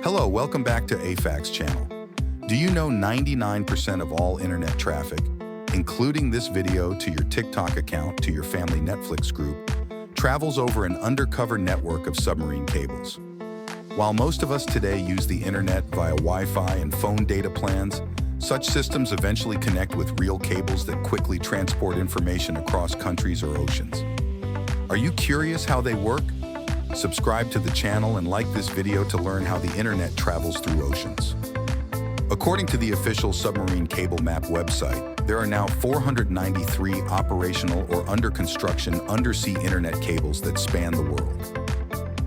Hello, welcome back to Afacts channel. Do you know 99% of all internet traffic, including this video to your TikTok account to your family Netflix group, travels over an undercover network of submarine cables? While most of us today use the internet via Wi-Fi and phone data plans, such systems eventually connect with real cables that quickly transport information across countries or oceans. Are you curious how they work? Subscribe to the channel and like this video to learn how the internet travels through oceans. According to the official Submarine Cable Map website, there are now 493 operational or under construction undersea internet cables that span the world.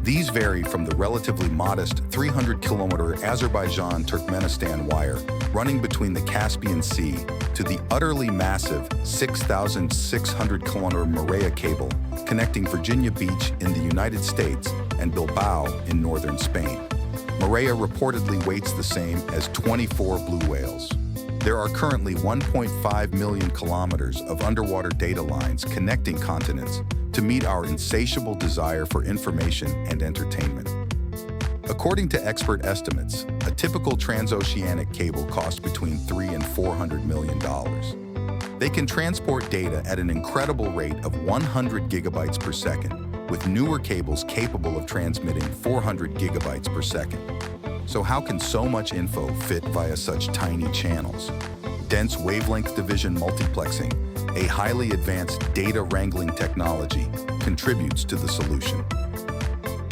These vary from the relatively modest 300-kilometer Azerbaijan-Turkmenistan wire running between the Caspian Sea to the utterly massive 6,600-kilometer Maria cable connecting Virginia Beach in the United States and Bilbao in northern Spain. Maria reportedly weighs the same as 24 blue whales. There are currently 1.5 million kilometers of underwater data lines connecting continents to meet our insatiable desire for information and entertainment. According to expert estimates, a typical transoceanic cable costs between $300 and $400 million. They can transport data at an incredible rate of 100 gigabytes per second, with newer cables capable of transmitting 400 gigabytes per second. So how can so much info fit via such tiny channels? Dense wavelength division multiplexing, a highly advanced data wrangling technology, contributes to the solution.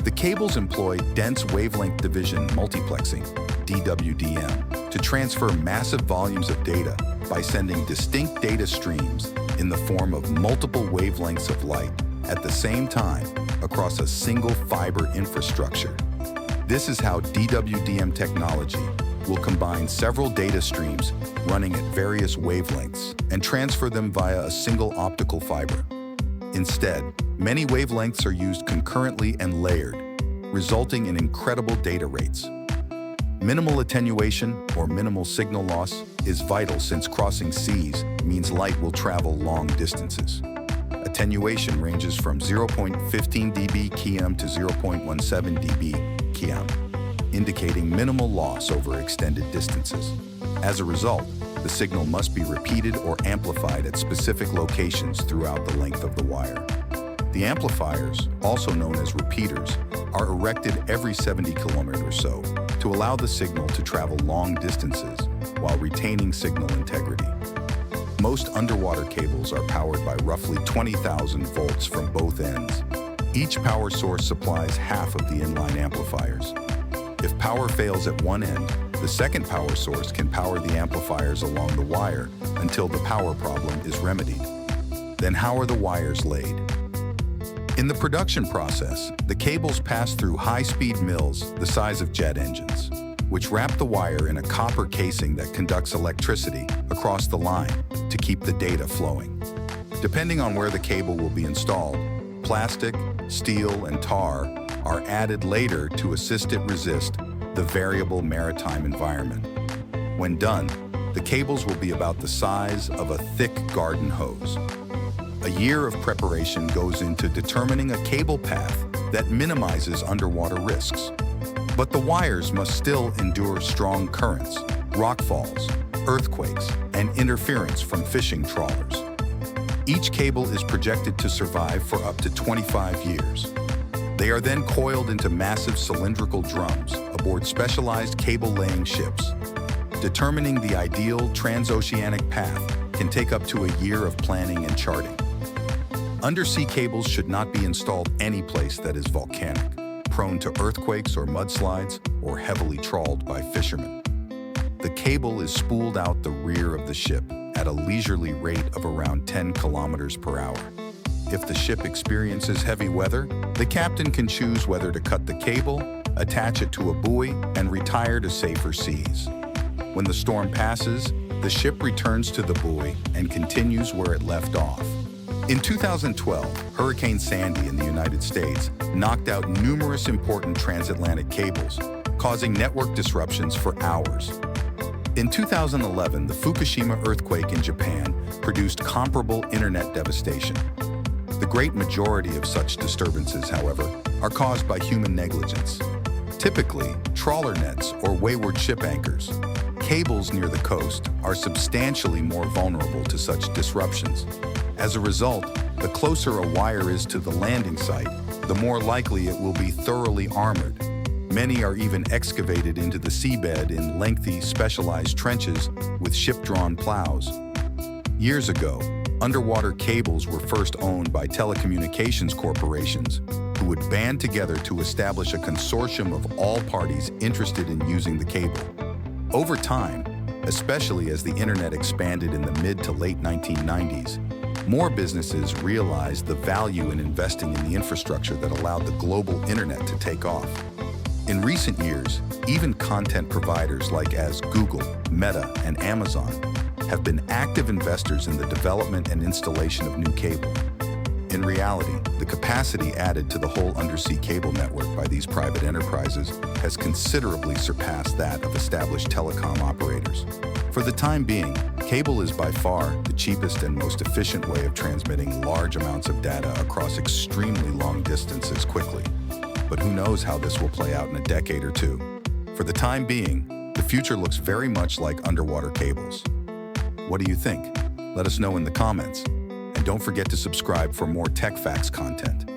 The cables employ dense wavelength division multiplexing, DWDM, to transfer massive volumes of data by sending distinct data streams in the form of multiple wavelengths of light at the same time across a single fiber infrastructure. This is how DWDM technology will combine several data streams running at various wavelengths and transfer them via a single optical fiber. Instead, many wavelengths are used concurrently and layered, resulting in incredible data rates. Minimal attenuation, or minimal signal loss, is vital since crossing seas means light will travel long distances. Attenuation ranges from 0.15 dB km to 0.17 dB km, indicating minimal loss over extended distances. As a result, the signal must be repeated or amplified at specific locations throughout the length of the wire. The amplifiers, also known as repeaters, are erected every 70 kilometers or so to allow the signal to travel long distances while retaining signal integrity. Most underwater cables are powered by roughly 20,000 volts from both ends. Each power source supplies half of the inline amplifiers. If power fails at one end, the second power source can power the amplifiers along the wire until the power problem is remedied. Then how are the wires laid? In the production process, the cables pass through high-speed mills the size of jet engines, which wrap the wire in a copper casing that conducts electricity across the line to keep the data flowing. Depending on where the cable will be installed, plastic, steel, and tar are added later to assist it resist the variable maritime environment. When done, the cables will be about the size of a thick garden hose. A year of preparation goes into determining a cable path that minimizes underwater risks. But the wires must still endure strong currents, rockfalls, earthquakes, and interference from fishing trawlers. Each cable is projected to survive for up to 25 years. They are then coiled into massive cylindrical drums aboard specialized cable-laying ships. Determining the ideal transoceanic path can take up to a year of planning and charting. Undersea cables should not be installed any place that is volcanic, prone to earthquakes or mudslides, or heavily trawled by fishermen. The cable is spooled out the rear of the ship at a leisurely rate of around 10 kilometers per hour. If the ship experiences heavy weather, the captain can choose whether to cut the cable, attach it to a buoy, and retire to safer seas. When the storm passes, the ship returns to the buoy and continues where it left off. In 2012, Hurricane Sandy in the United States knocked out numerous important transatlantic cables, causing network disruptions for hours. In 2011, the Fukushima earthquake in Japan produced comparable internet devastation. The great majority of such disturbances, however, are caused by human negligence. Typically, trawler nets or wayward ship anchors. Cables near the coast are substantially more vulnerable to such disruptions. As a result, the closer a wire is to the landing site, the more likely it will be thoroughly armored. Many are even excavated into the seabed in lengthy, specialized trenches with ship-drawn plows. Years ago, underwater cables were first owned by telecommunications corporations who would band together to establish a consortium of all parties interested in using the cable. Over time, especially as the internet expanded in the mid to late 1990s, more businesses realized the value in investing in the infrastructure that allowed the global internet to take off. In recent years, even content providers like Google, Meta, and Amazon have been active investors in the development and installation of new cable. In reality, the capacity added to the whole undersea cable network by these private enterprises has considerably surpassed that of established telecom operators. For the time being, cable is by far the cheapest and most efficient way of transmitting large amounts of data across extremely long distances quickly. But who knows how this will play out in a decade or two? For the time being, the future looks very much like underwater cables. What do you think? Let us know in the comments. And don't forget to subscribe for more Tech Facts content.